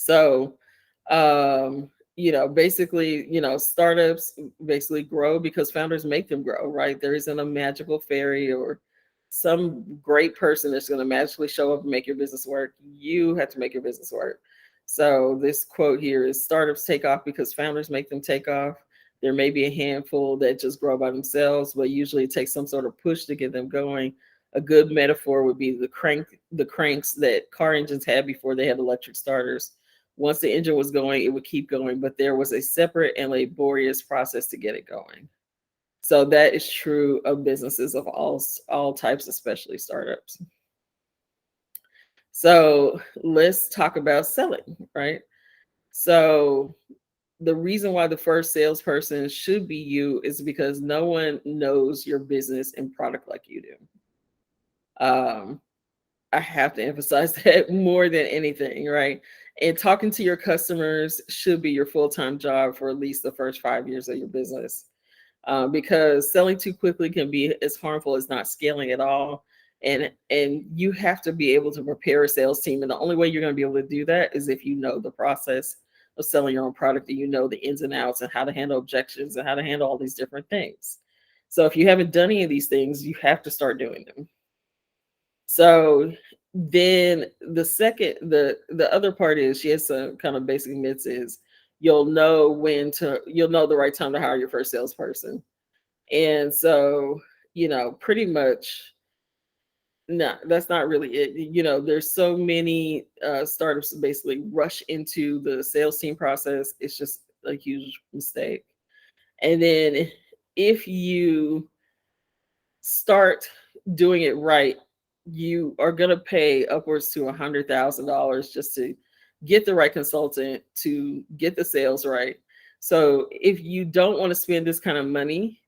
So, basically, startups basically grow because founders make them grow, right? There isn't a magical fairy or some great person that's going to magically show up and make your business work. You have to make your business work. So, this quote here is startups take off because founders make them take off. There may be a handful that just grow by themselves, but usually it takes some sort of push to get them going. A good metaphor would be the cranks that car engines had before they had electric starters. Once the engine was going, it would keep going, but there was a separate and laborious process to get it going. So that is true of businesses of all types, especially startups. So let's talk about selling, right? So the reason why the first salesperson should be you is because no one knows your business and product like you do. Um, I have to emphasize that more than anything, right? And talking to your customers should be your full-time job for at least the first 5 years of your business, because selling too quickly can be as harmful as not scaling at all. And you have to be able to prepare a sales team, and the only way you're going to be able to do that is if you know the process of selling your own product, and you know the ins and outs and how to handle objections and how to handle all these different things. So if you haven't done any of these things, you have to start doing them. So then the other part is she has some kind of basic myths is you'll know the right time to hire your first salesperson. And so, pretty much no, that's not really it. There's so many startups that basically rush into the sales team process. It's just a huge mistake. And then if you start doing it right, you are going to pay upwards to $100,000 just to get the right consultant to get the sales right. So if you don't want to spend this kind of money,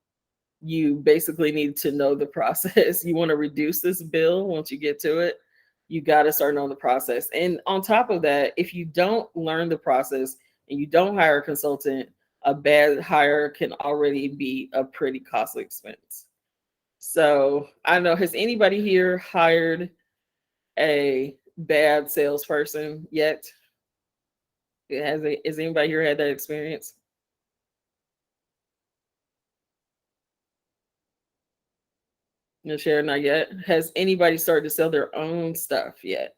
you basically need to know the process. You want to reduce this bill once you get to it. You got to start knowing the process. And on top of that, if you don't learn the process and you don't hire a consultant, a bad hire can already be a pretty costly expense. So I don't know, has anybody here hired a bad salesperson yet? Has anybody here had that experience? No, share, not yet. Has anybody started to sell their own stuff yet?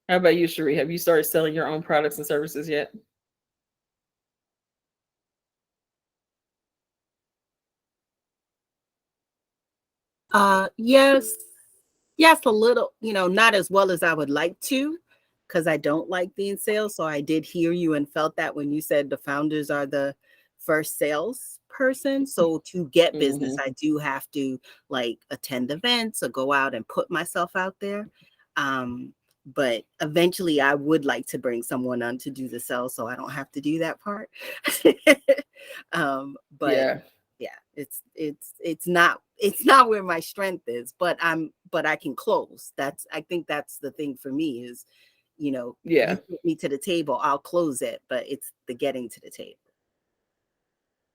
How about you, Cherie? Have you started selling your own products and services yet? Yes, yes, a little, not as well as I would like to, because I don't like being sales. So I did hear you and felt that when you said the founders are the first sales person. So to get business, Mm-hmm. I do have to like attend events or go out and put myself out there. But eventually I would like to bring someone on to do the sales so I don't have to do that part. But Yeah. yeah, it's not where my strength is, but I can close. I think that's the thing for me is, you Yeah. put me to the table, I'll close it, but it's the getting to the table.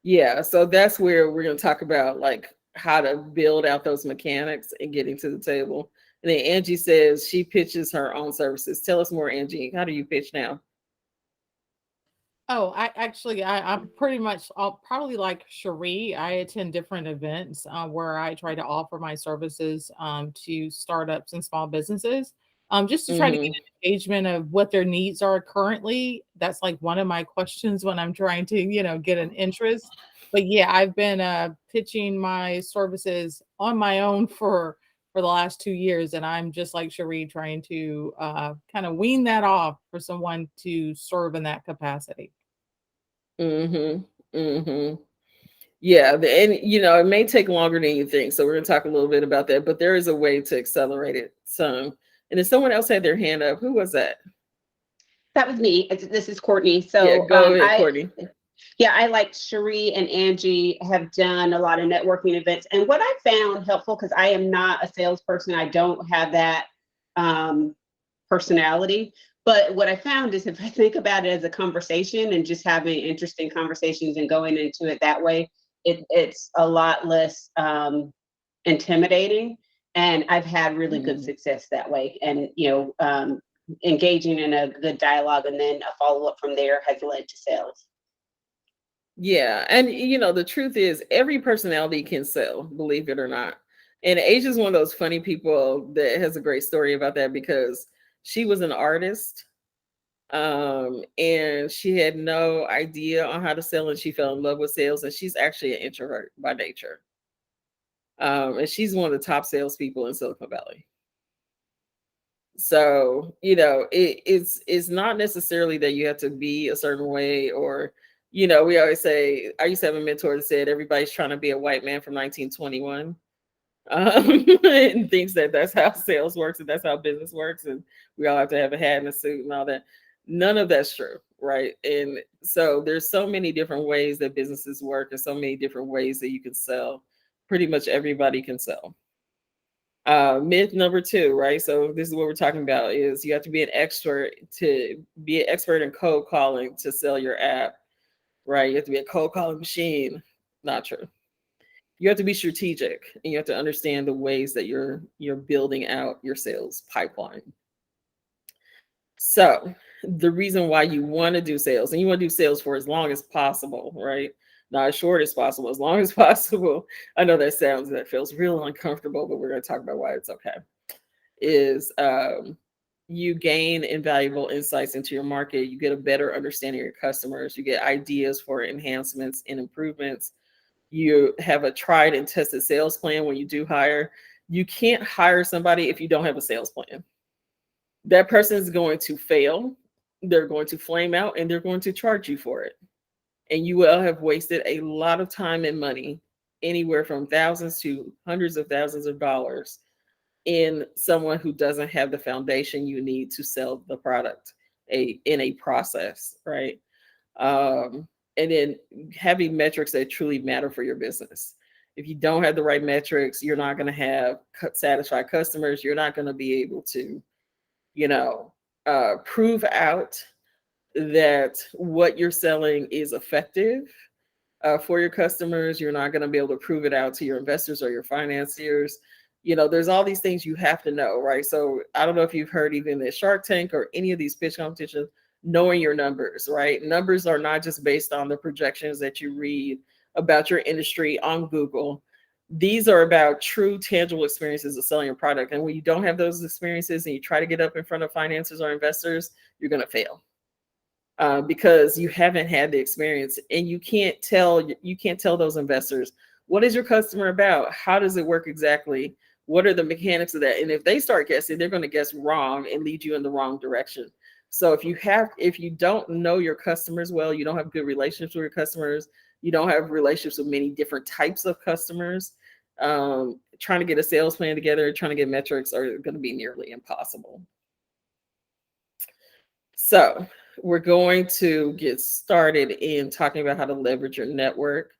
Yeah. So that's where we're going to talk about like how to build out those mechanics and getting to the table. And then Angie says she pitches her own services. Tell us more, Angie. How do you pitch now? Oh, I'm pretty much I'll probably like Cherie. I attend different events where I try to offer my services to startups and small businesses, just to try to get Mm-hmm. an engagement of what their needs are currently. That's like one of my questions when I'm trying to, get an interest. But yeah, I've been pitching my services on my own for the last 2 years, and I'm just like Cherie, trying to kind of wean that off for someone to serve in that capacity. Mm-hmm. Mm-hmm. Yeah, and it may take longer than you think. So we're going to talk a little bit about that, but there is a way to accelerate it some. And if someone else had their hand up, who was that? That was me. This is Courtney. Yeah, So go ahead, Courtney. yeah, I like Cherie and Angie have done a lot of networking events. And what I found helpful, because I am not a salesperson, I don't have that um, personality. But what I found is if I think about it as a conversation and just having interesting conversations and going into it that way, it's a lot less intimidating. And I've had really good success that way. And, engaging in a good dialogue and then a follow-up from there has led to sales. Yeah. And the truth is every personality can sell, believe it or not. And Asia's one of those funny people that has a great story about that, because she was an artist, and she had no idea on how to sell, and she fell in love with sales, and she's actually an introvert by nature. And she's one of the top salespeople in Silicon Valley. So, it's not necessarily that you have to be a certain way, or, we always say, I used to have a mentor that said everybody's trying to be a white man from 1921, and thinks that that's how sales works and that's how business works, and we all have to have a hat and a suit and all that. None of that's true, right? And so there's so many different ways that businesses work, and so many different ways that you can sell. Pretty much everybody can sell. Myth number 2, right? So this is what we're talking about, is you have to be an expert in cold calling to sell your app, right? You have to be a cold calling machine. Not true. You have to be strategic, and you have to understand the ways that you're building out your sales pipeline. So the reason why you want to do sales, and you want to do sales for as long as possible, right? Not as short as possible, as long as possible. I know that feels real uncomfortable, but we're going to talk about why it's okay. Is you gain invaluable insights into your market. You get a better understanding of your customers. You get ideas for enhancements and improvements. You have a tried and tested sales plan when you do hire. You can't hire somebody if you don't have a sales plan. That person is going to fail. They're going to flame out, and they're going to charge you for it. And you will have wasted a lot of time and money, anywhere from thousands to hundreds of thousands of dollars, in someone who doesn't have the foundation you need to sell the product in a process, right? And then having metrics that truly matter for your business. If you don't have the right metrics, you're not going to have satisfied customers. You're not going to be able to, prove out that what you're selling is effective for your customers. You're not going to be able to prove it out to your investors or your financiers. There's all these things you have to know, right? So I don't know if you've heard even the Shark Tank or any of these pitch competitions, knowing your numbers, right? Numbers are not just based on the projections that you read about your industry on Google. These are about true, tangible experiences of selling a product. And when you don't have those experiences and you try to get up in front of financiers or investors, you're going to fail. Because you haven't had the experience, and you can't tell those investors, what is your customer about? How does it work exactly? What are the mechanics of that? And if they start guessing, they're going to guess wrong and lead you in the wrong direction. So if you don't know your customers well, you don't have good relationships with your customers, you don't have relationships with many different types of customers, trying to get a sales plan together, trying to get metrics are going to be nearly impossible. So we're going to get started in talking about how to leverage your network.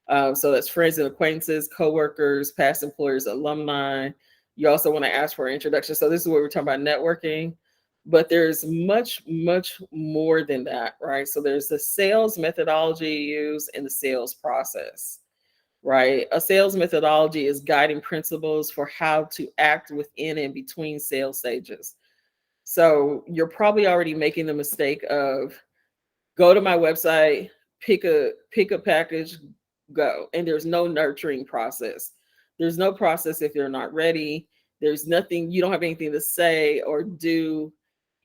So that's friends and acquaintances, coworkers, past employers, alumni. You also want to ask for an introduction. So this is where we're talking about networking, but there's much, much more than that, right? So there's the sales methodology you use and the sales process, right? A sales methodology is guiding principles for how to act within and between sales stages. So you're probably already making the mistake of go to my website, pick a package, go. And there's no nurturing process. There's no process if you're not ready. There's nothing, you don't have anything to say or do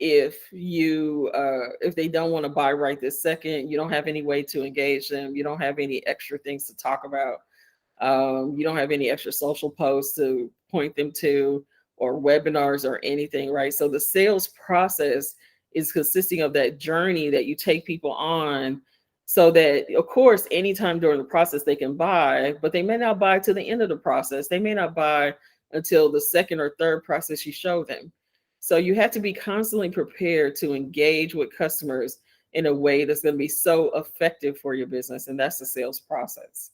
if they don't want to buy right this second. You don't have any way to engage them. You don't have any extra things to talk about. You don't have any extra social posts to point them to, or webinars or anything, right? So the sales process is consisting of that journey that you take people on, so that, of course, anytime during the process they can buy, but they may not buy to the end of the process. They may not buy until the second or third process you show them. So you have to be constantly prepared to engage with customers in a way that's going to be so effective for your business, and that's the sales process.